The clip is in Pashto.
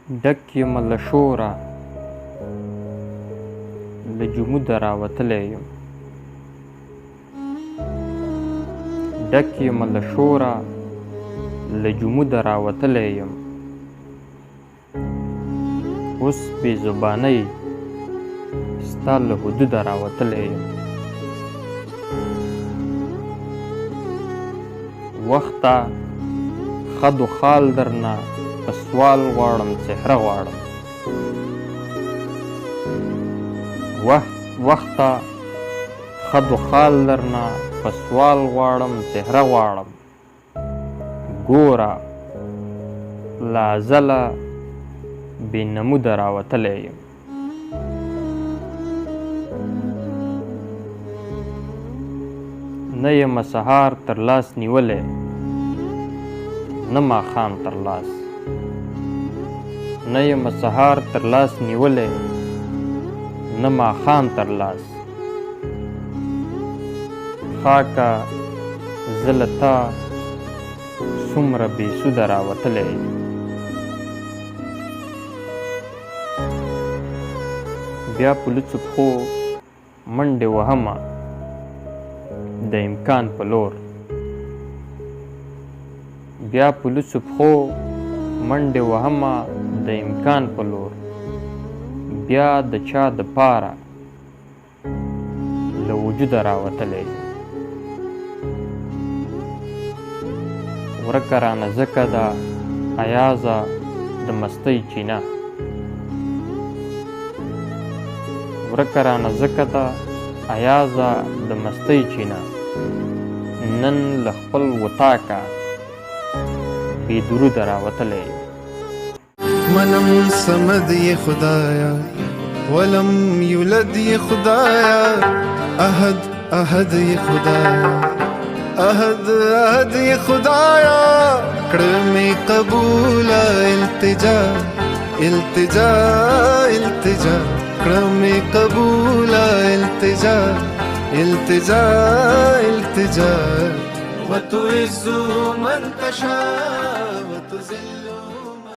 ډک یمه له شوره له جموده راوتلی یم ډک یمه له شوره له جموده راوتلی یم اوس بې زبانۍ ستا له حدوده راوتلی یم وخته خد و خال درنه په سوال غواړم څهره غواړم وخته خد و خال درنه په سوال غواړم څهره غواړم ګوره له ازله بې نموده راوتلی یم نه یمه سهار تر لاس نیولی نه ماښام تر لاس نه یمه سهار تر لاس نیولی نه ماښام تر لاس خاکه زه له تا څومره بې سوده راوتلی یم بیا په لوڅو پښو منډې وهمه د امکان په لور بیا په لوڅو پښو منډې وهمه د امکان په لور بیا د چا د پاره له وجوده راوتلی یم ورکه رانه ځکه ده ایازه د مستۍ چینه ورکه رانه ځکه ده ایازه د مستۍ چینه نن له خپل وطاکه بې دروده راوتلی یم منم صمد یہ خدایا ولم یولد یہ خدایا احد احد یہ خدایا احد احد یہ خدایا کړمې قبول التجا التجا التجا کړمې قبول التجا التجا التجا وتعز من تشاء وتذل